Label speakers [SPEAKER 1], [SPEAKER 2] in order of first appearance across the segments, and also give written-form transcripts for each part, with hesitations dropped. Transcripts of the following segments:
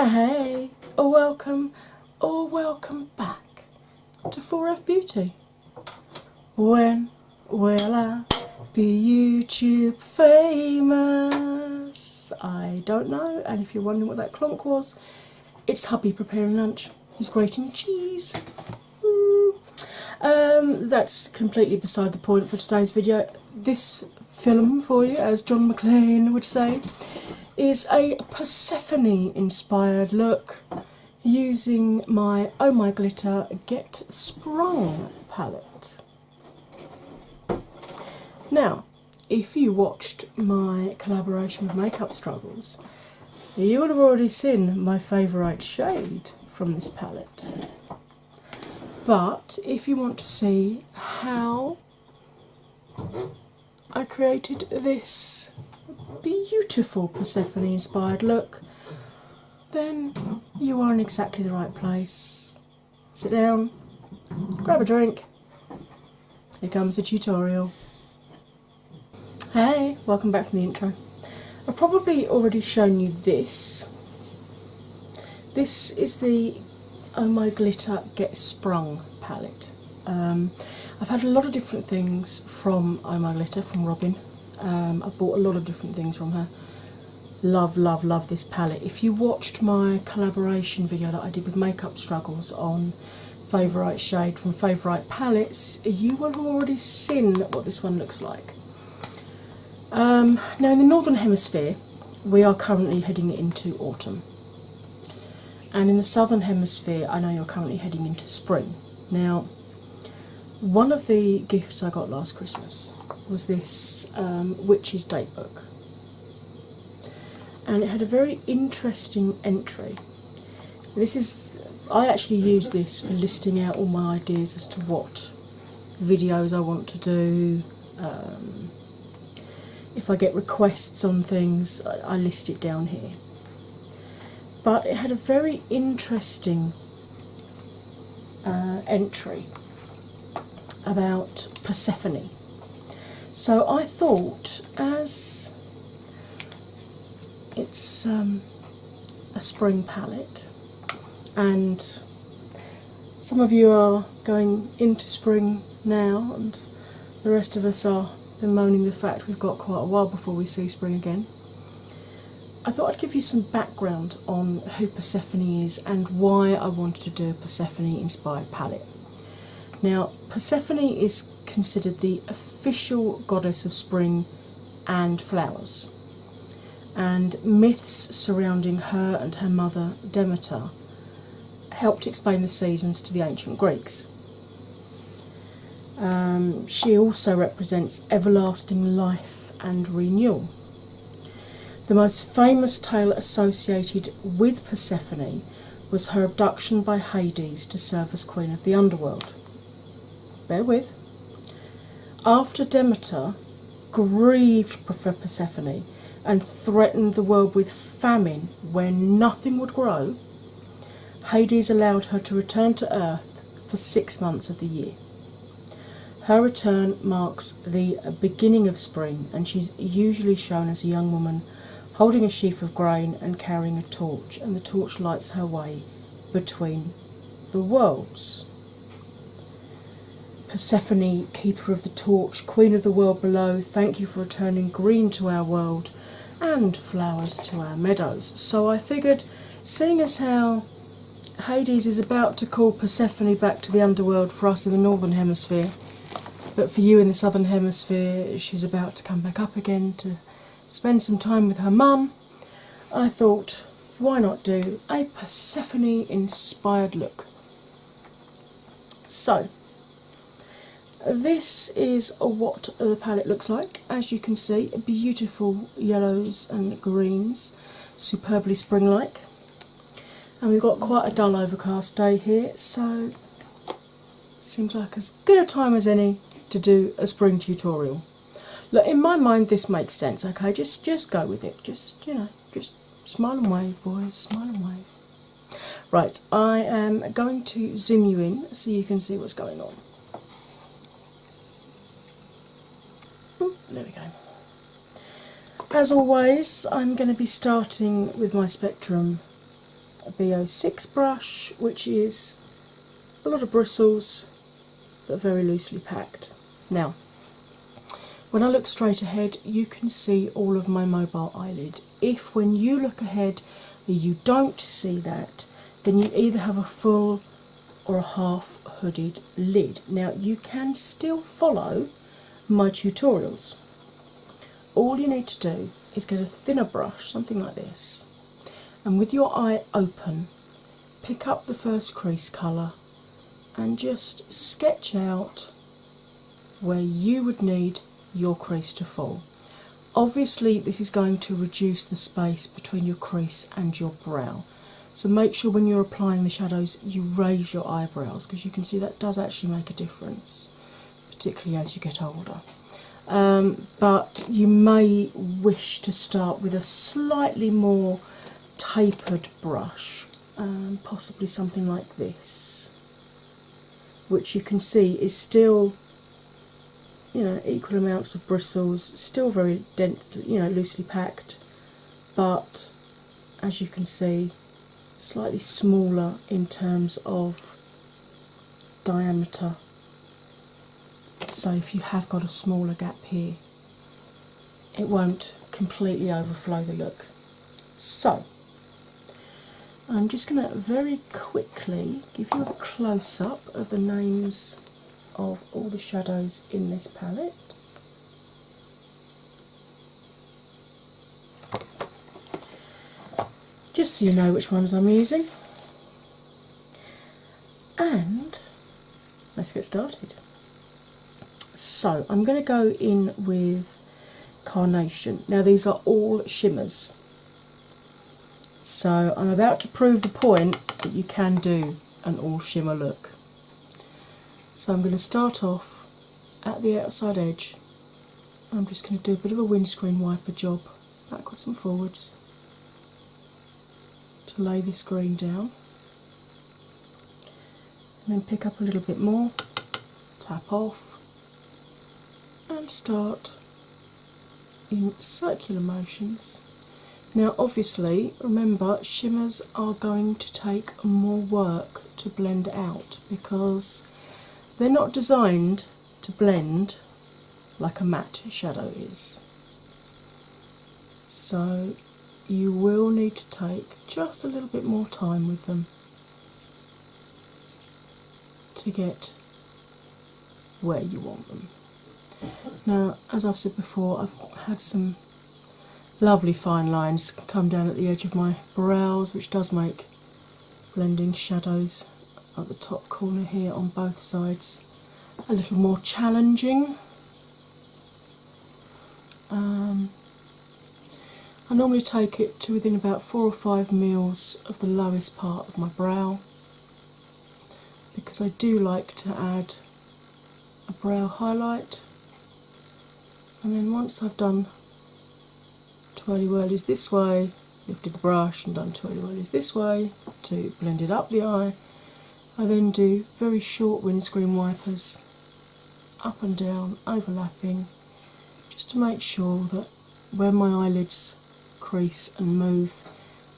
[SPEAKER 1] Hey, or welcome, or welcome back to 4F Beauty. When will I be YouTube famous? I don't know, and if you're wondering what that clonk was, it's hubby preparing lunch. He's grating cheese. That's completely beside the point for today's video. This film for you, as John McClane would say, is a Persephone inspired look using my OhMyGlitter Get Sprung palette. Now, if you watched my collaboration with Makeup Struggles, you would have already seen my favourite shade from this palette. But if you want to see how I created this beautiful Persephone inspired look, then you are in exactly the right place. Sit down, grab a drink, here comes the tutorial. Hey, welcome back from the intro. I've probably already shown you this. This is the OhMyGlitter Get Sprung palette. I've had a lot of different things from OhMyGlitter, from Robin. I've bought a lot of different things from her. Love, love, love this palette. If you watched my collaboration video that I did with Makeup Struggles on favourite shade from favourite palettes, you will have already seen what this one looks like. Now in the Northern Hemisphere, we are currently heading into autumn. And in the Southern Hemisphere, I know you're currently heading into spring. Now, one of the gifts I got last Christmas was this Witch's Date book. And it had a very interesting entry. I actually use this for listing out all my ideas as to what videos I want to do. If I get requests on things, I list it down here. But it had a very interesting entry about Persephone. So I thought, as it's a spring palette, and some of you are going into spring now, and the rest of us are bemoaning the fact we've got quite a while before we see spring again, I thought I'd give you some background on who Persephone is and why I wanted to do a Persephone inspired palette. Now, Persephone is considered the official goddess of spring and flowers, and myths surrounding her and her mother Demeter helped explain the seasons to the ancient Greeks. She also represents everlasting life and renewal. The most famous tale associated with Persephone was her abduction by Hades to serve as queen of the underworld. Bear with. After Demeter grieved for Persephone and threatened the world with famine where nothing would grow, Hades allowed her to return to Earth for 6 months of the year. Her return marks the beginning of spring, and she's usually shown as a young woman holding a sheaf of grain and carrying a torch, and the torch lights her way between the worlds. Persephone, keeper of the torch, queen of the world below, thank you for returning green to our world and flowers to our meadows. So I figured, seeing as how Hades is about to call Persephone back to the underworld for us in the Northern Hemisphere, but for you in the Southern Hemisphere she's about to come back up again to spend some time with her mum, I thought, why not do a Persephone inspired look? So, this is what the palette looks like. As you can see, beautiful yellows and greens, superbly spring-like. And we've got quite a dull overcast day here, so seems like as good a time as any to do a spring tutorial. Look, in my mind this makes sense, okay? Just go with it. Just smile and wave, boys, smile and wave. Right, I am going to zoom you in so you can see what's going on. There we go. As always, I'm going to be starting with my spectrum a B06 brush, which is a lot of bristles but very loosely packed. Now, when I look straight ahead, you can see all of my mobile eyelid. If when you look ahead you don't see that, then you either have a full or a half hooded lid. Now, you can still follow my tutorials. All you need to do is get a thinner brush, something like this, and with your eye open, pick up the first crease colour and just sketch out where you would need your crease to fall. Obviously, this is going to reduce the space between your crease and your brow, so make sure when you're applying the shadows you raise your eyebrows, because you can see that does actually make a difference, particularly as you get older. But you may wish to start with a slightly more tapered brush, possibly something like this, which you can see is still, equal amounts of bristles, still very densely, loosely packed, but as you can see, slightly smaller in terms of diameter. So if you have got a smaller gap here, it won't completely overflow the look. So I'm just going to very quickly give you a close-up of the names of all the shadows in this palette. Just so you know which ones I'm using. And let's get started. So I'm going to go in with Carnation. Now, these are all shimmers, so I'm about to prove the point that you can do an all shimmer look. So I'm going to start off at the outside edge. I'm just going to do a bit of a windscreen wiper job backwards and forwards to lay this green down, and then pick up a little bit more, tap off, and start in circular motions. Now, obviously, remember, shimmers are going to take more work to blend out because they're not designed to blend like a matte shadow is. So you will need to take just a little bit more time with them to get where you want them. Now, as I've said before, I've had some lovely fine lines come down at the edge of my brows, which does make blending shadows at the top corner here on both sides a little more challenging. I normally take it to within about 4 or 5 mils of the lowest part of my brow, because I do like to add a brow highlight. And then once I've done twirly whirlies this way, lifted the brush and done twirly whirlies this way to blend it up the eye, I then do very short windscreen wipers up and down, overlapping, just to make sure that where my eyelids crease and move,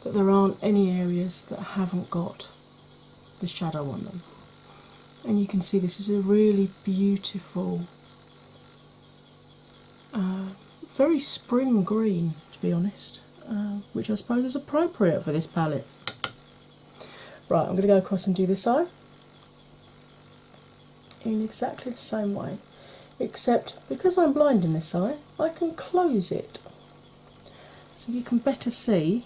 [SPEAKER 1] that there aren't any areas that haven't got the shadow on them. And you can see this is a really beautiful, very spring green, to be honest, which I suppose is appropriate for this palette. Right, I'm going to go across and do this eye in exactly the same way, except because I'm blind in this eye, I can close it so you can better see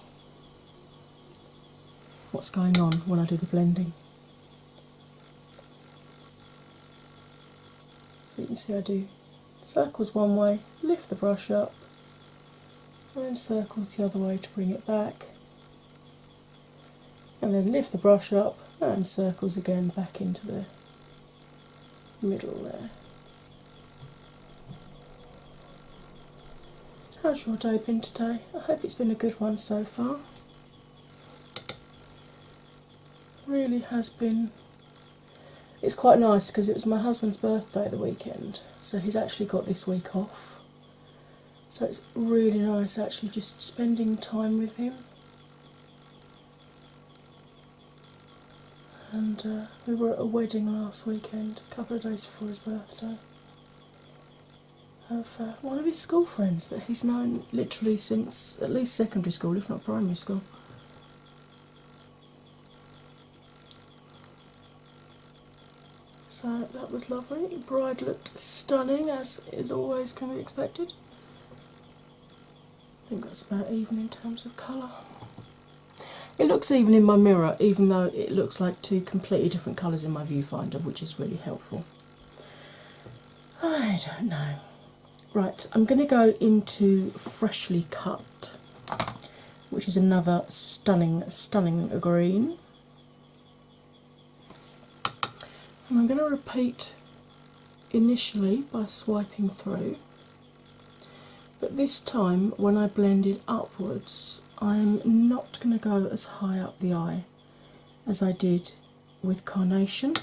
[SPEAKER 1] what's going on when I do the blending. So you can see I do circles one way, lift the brush up, and circles the other way to bring it back, and then lift the brush up and circles again back into the middle there. How's your day been today? I hope it's been a good one so far. Really has been. It's quite nice because it was my husband's birthday the weekend, so he's actually got this week off. So it's really nice actually just spending time with him. And we were at a wedding last weekend, a couple of days before his birthday, of one of his school friends that he's known literally since at least secondary school, if not primary school. So that was lovely. The bride looked stunning, as is always can be expected. I think that's about even in terms of colour. It looks even in my mirror, even though it looks like two completely different colours in my viewfinder, which is really helpful. I don't know. Right, I'm going to go into Freshly Cut, which is another stunning, stunning green. And I'm going to repeat initially by swiping through, but this time when I blend it upwards, I'm not going to go as high up the eye as I did with Carnation.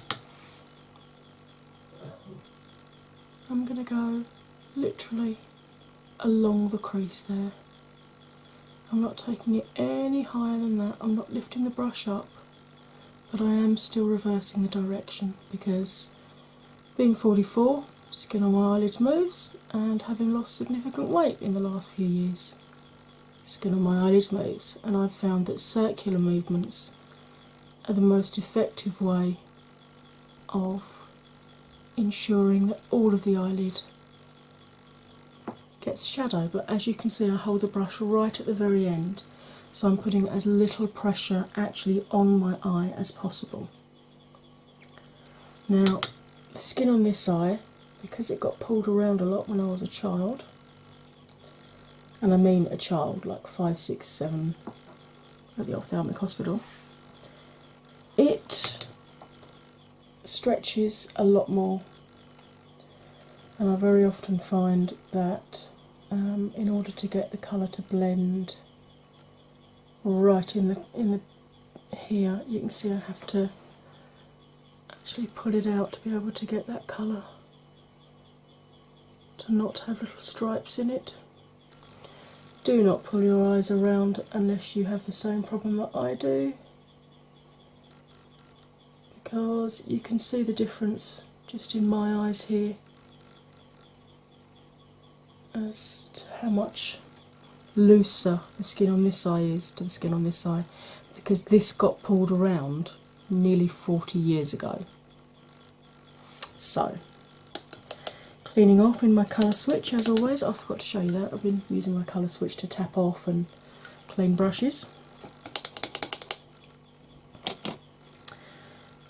[SPEAKER 1] I'm going to go literally along the crease there. I'm not taking it any higher than that. I'm not lifting the brush up, but I am still reversing the direction because being 44, skin on my eyelids moves, and having lost significant weight in the last few years, skin on my eyelids moves, and I've found that circular movements are the most effective way of ensuring that all of the eyelid gets shadow. But as you can see, I hold the brush right at the very end, so I'm putting as little pressure actually on my eye as possible. Now, the skin on this eye, because it got pulled around a lot when I was a child, and I mean a child, like 5, 6, 7 at the ophthalmic hospital, it stretches a lot more, and I very often find that in order to get the colour to blend right in the here, you can see I have to actually pull it out to be able to get that colour to not have little stripes in it. Do not pull your eyes around unless you have the same problem that I do, because you can see the difference just in my eyes here as to how much looser the skin on this eye is to the skin on this eye, because this got pulled around nearly 40 years ago. So, cleaning off in my colour switch as always. I forgot to show you that. I've been using my colour switch to tap off and clean brushes.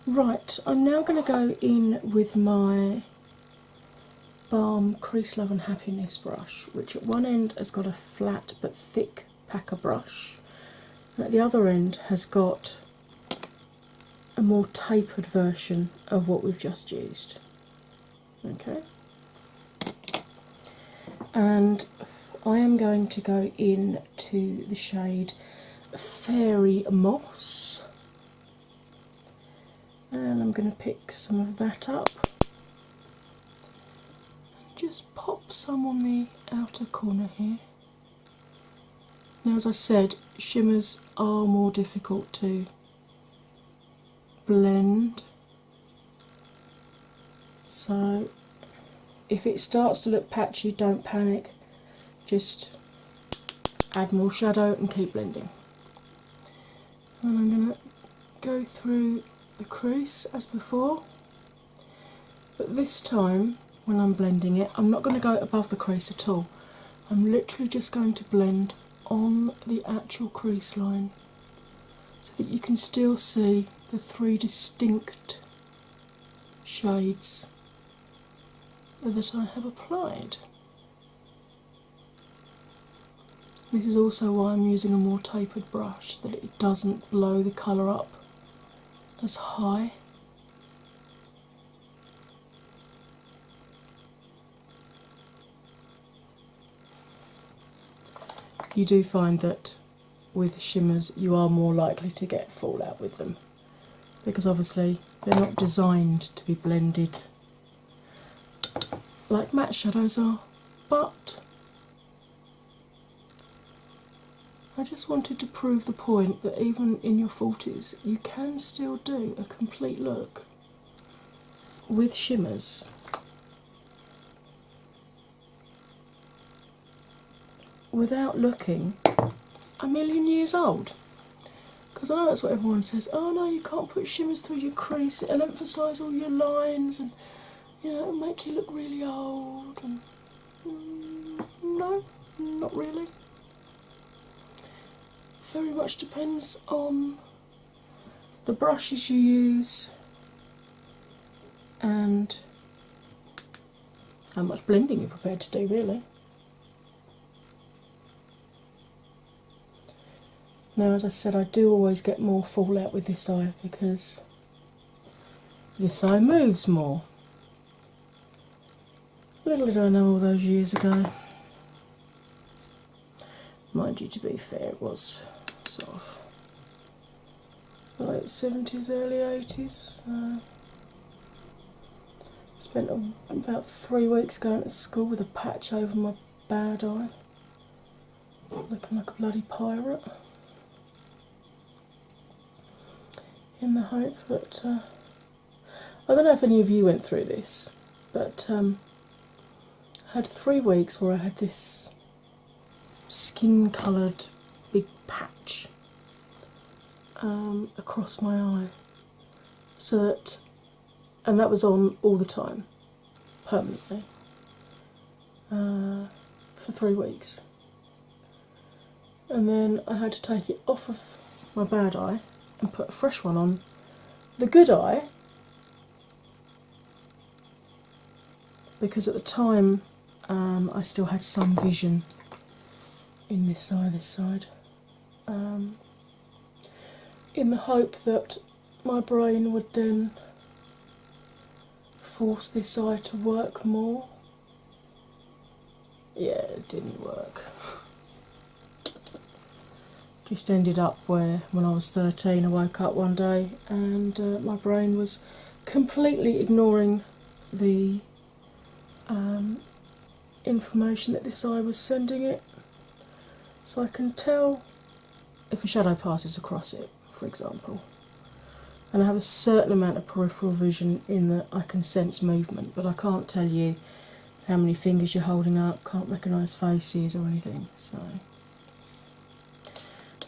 [SPEAKER 1] Right, I'm now going to go in with my Balm Crease Love and Happiness brush, which at one end has got a flat but thick packer brush, and at the other end has got a more tapered version of what we've just used. Okay, and I am going to go in to the shade Fairy Moss, and I'm going to pick some of that up. Just pop some on the outer corner here. Now, as I said, shimmers are more difficult to blend, so if it starts to look patchy, don't panic, just add more shadow and keep blending. And I'm going to go through the crease as before, but this time when I'm blending it, I'm not going to go above the crease at all. I'm literally just going to blend on the actual crease line so that you can still see the three distinct shades that I have applied. This is also why I'm using a more tapered brush, that it doesn't blow the colour up as high. You do find that with shimmers you are more likely to get fallout with them, because obviously they're not designed to be blended like matte shadows are, but I just wanted to prove the point that even in your 40s, you can still do a complete look with shimmers without looking a million years old. Because I know that's what everyone says. Oh no, you can't put shimmers through your crease, it'll emphasise all your lines and, you know, it'll make you look really old. And no, not really. Very much depends on the brushes you use and how much blending you're prepared to do, really. Now, as I said, I do always get more fallout with this eye because this eye moves more. Little did I know all those years ago. Mind you, to be fair, it was sort of late 70s, early 80s. Spent about 3 weeks going to school with a patch over my bad eye, looking like a bloody pirate, in the hope that I don't know if any of you went through this, but I had 3 weeks where I had this skin coloured big patch across my eye, so that, and that was on all the time, permanently, for 3 weeks, and then I had to take it off of my bad eye and put a fresh one on the good eye, because at the time I still had some vision in this eye, this side, in the hope that my brain would then force this eye to work more. Yeah, it didn't work. Just ended up where, when I was 13, I woke up one day and my brain was completely ignoring the information that this eye was sending it. So I can tell if a shadow passes across it, for example. And I have a certain amount of peripheral vision in that I can sense movement, but I can't tell you how many fingers you're holding up, can't recognise faces or anything. So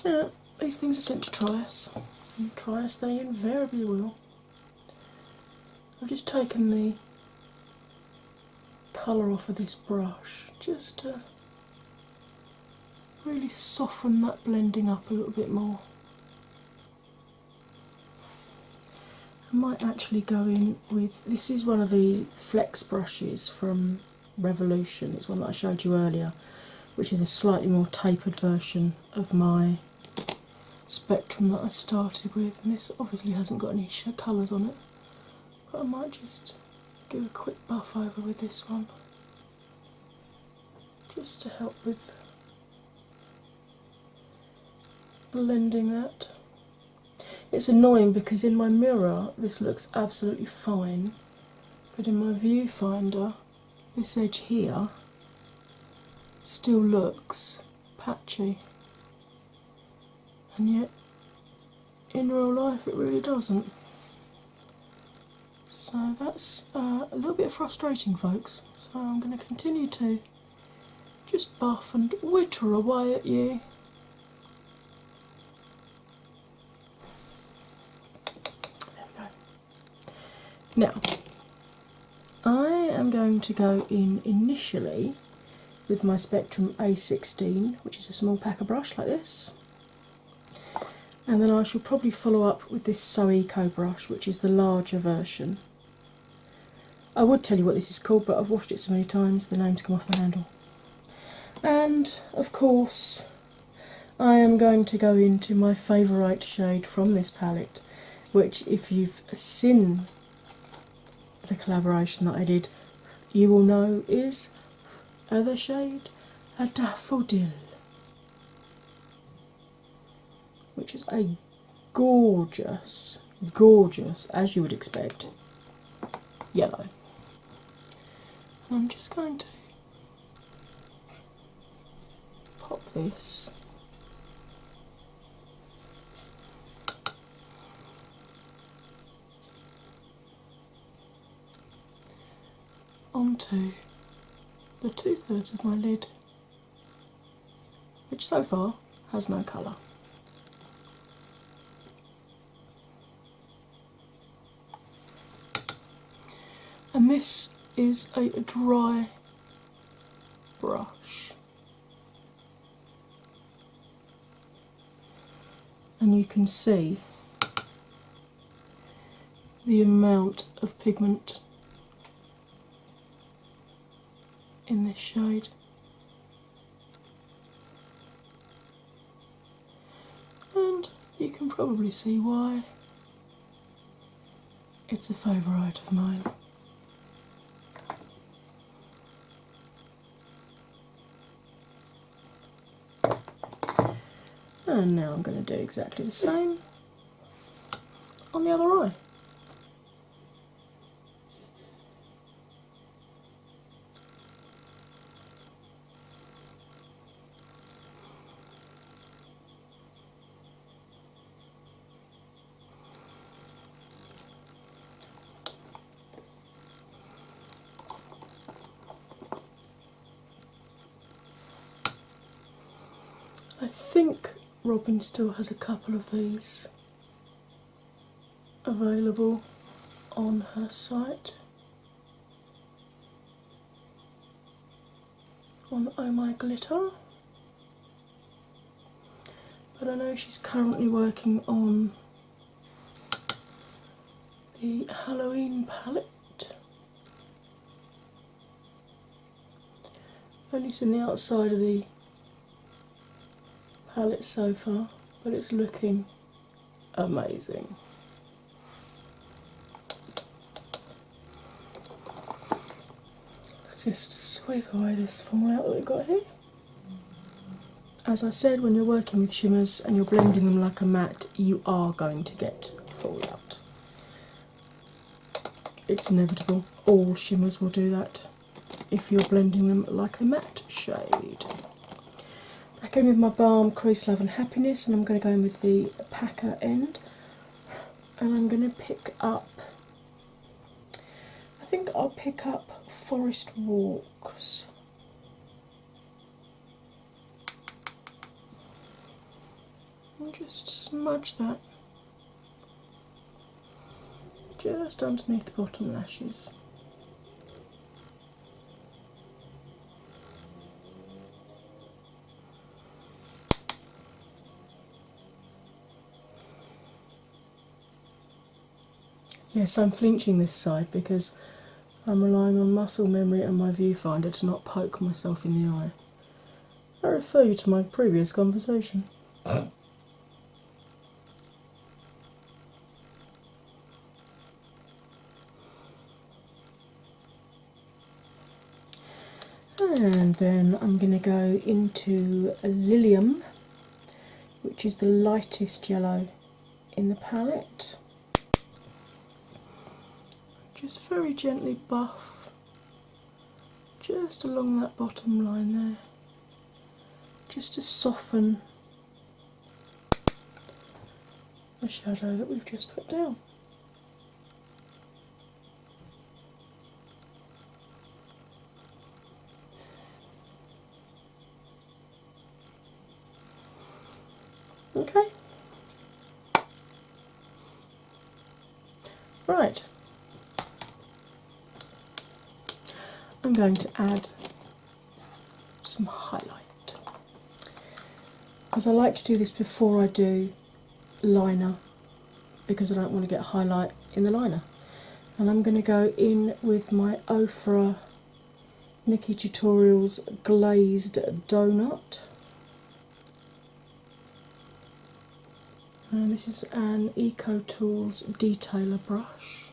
[SPEAKER 1] yeah, these things are sent to try us, and try us they invariably will. I've just taken the colour off of this brush just to really soften that blending up a little bit more. I might actually go in with, this is one of the flex brushes from Revolution, it's one that I showed you earlier, which is a slightly more tapered version of my Spectrum that I started with, and this obviously hasn't got any colours on it, but I might just give a quick buff over with this one, just to help with blending that. It's annoying because in my mirror this looks absolutely fine, but in my viewfinder this edge here still looks patchy, and yet in real life it really doesn't. So that's a little bit frustrating, folks. So I'm going to continue to just buff and witter away at you. There we go. Now, I am going to go in initially with my Spectrum A16, which is a small packer brush like this. And then I shall probably follow up with this So Eco brush, which is the larger version. I would tell you what this is called, but I've washed it so many times the name's come off the handle. And, of course, I am going to go into my favourite shade from this palette, which, if you've seen the collaboration that I did, you will know is the shade A Daffodil, which is a gorgeous, gorgeous, as you would expect, yellow. And I'm just going to pop this to the 2/3 of my lid, which so far has no colour. And this is a dry brush. And you can see the amount of pigment in this shade. And you can probably see why it's a favourite of mine. And now I'm going to do exactly the same on the other eye. I think Robin still has a couple of these available on her site, on OhMyGlitter, but I know she's currently working on the Halloween palette. Only seen the outside of the palette so far, but it's looking amazing. Just sweep away this fallout that we've got here. As I said, when you're working with shimmers and you're blending them like a matte, you are going to get fallout. It's inevitable. All shimmers will do that if you're blending them like a matte shade. Back in with my Balm Crease Love and Happiness, and I'm going to go in with the packer end, and I'm going to pick up, I think I'll pick up Forest Walks. And just smudge that just underneath the bottom lashes. Yes, I'm flinching this side because I'm relying on muscle memory and my viewfinder to not poke myself in the eye. I refer you to my previous conversation. And then I'm going to go into Lilium, which is the lightest yellow in the palette. Just very gently buff just along that bottom line there, just to soften the shadow that we've just put down. Okay. Right. I'm going to add some highlight, because I like to do this before I do liner, because I don't want to get highlight in the liner. And I'm going to go in with my Ofra Nikki Tutorials Glazed Donut. And this is an Eco Tools Detailer brush.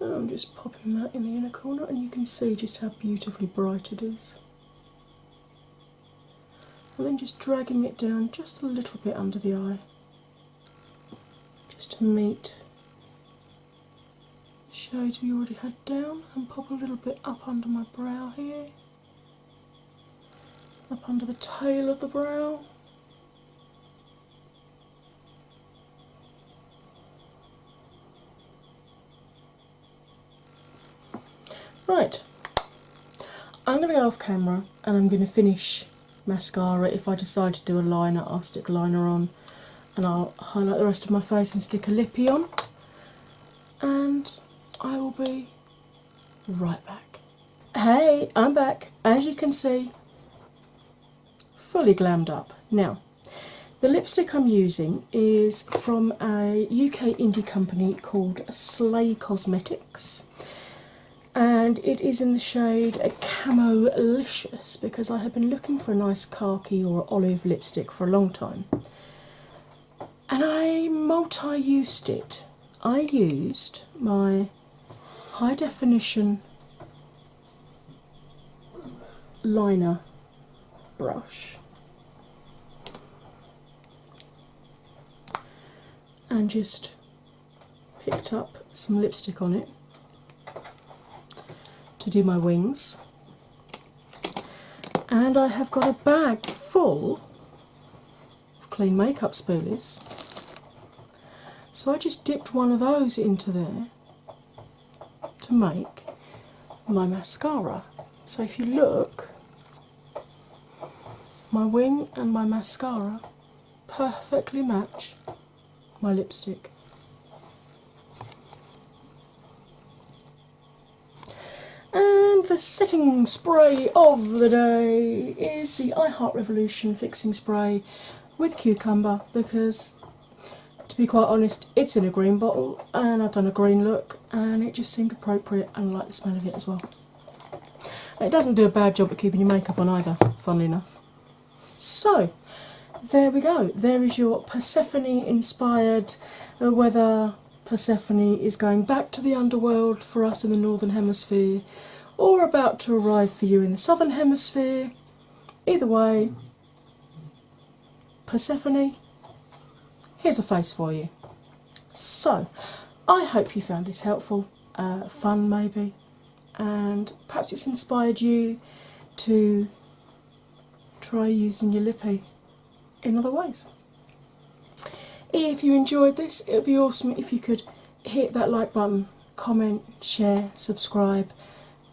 [SPEAKER 1] And I'm just popping that in the inner corner, and you can see just how beautifully bright it is. And then just dragging it down just a little bit under the eye, just to meet the shades we already had down, and pop a little bit up under my brow here. up under the tail of the brow. Right, I'm going to go off camera and I'm going to finish mascara. If I decide to do a liner, I'll stick liner on and I'll highlight the rest of my face and stick a lippy on. And I will be right back. Hey, I'm back. As you can see, fully glammed up. Now, the lipstick I'm using is from a UK indie company called Slay Cosmetics. And it is in the shade Camo-licious because I have been looking for a nice khaki or olive lipstick for a long time. And I multi-used it. I used my high definition liner brush and just picked up some lipstick on it to do my wings, and I have got a bag full of clean makeup spoolies, so I just dipped one of those into there to make my mascara. So if you look, my wing and my mascara perfectly match my lipstick. And the setting spray of the day is the I Heart Revolution Fixing Spray with Cucumber because, to be quite honest, it's in a green bottle and I've done a green look and it just seemed appropriate and I like the smell of it as well. It doesn't do a bad job at keeping your makeup on either, funnily enough. So, there we go. There is your Persephone Inspired, whether Persephone is going back to the underworld for us in the Northern Hemisphere or about to arrive for you in the Southern Hemisphere. Either way, Persephone, here's a face for you. So, I hope you found this helpful, fun maybe, and perhaps it's inspired you to try using your lippy in other ways. If you enjoyed this, it would be awesome if you could hit that like button, comment, share, subscribe.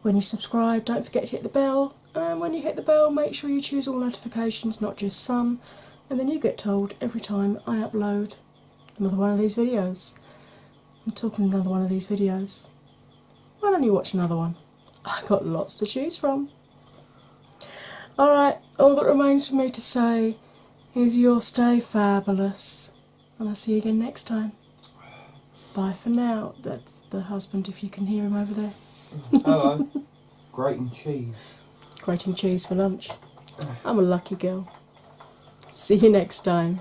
[SPEAKER 1] When you subscribe, don't forget to hit the bell, and when you hit the bell, make sure you choose all notifications, not just some, and then you get told every time I upload another one of these videos. I'm talking another one of these videos. Why don't you watch another one? I've got lots to choose from. Alright, all that remains for me to say is you'll stay fabulous. And I'll see you again next time. Bye for now. That's the husband, if you can hear him over there.
[SPEAKER 2] Hello. Grating cheese.
[SPEAKER 1] Grating cheese for lunch. I'm a lucky girl. See you next time.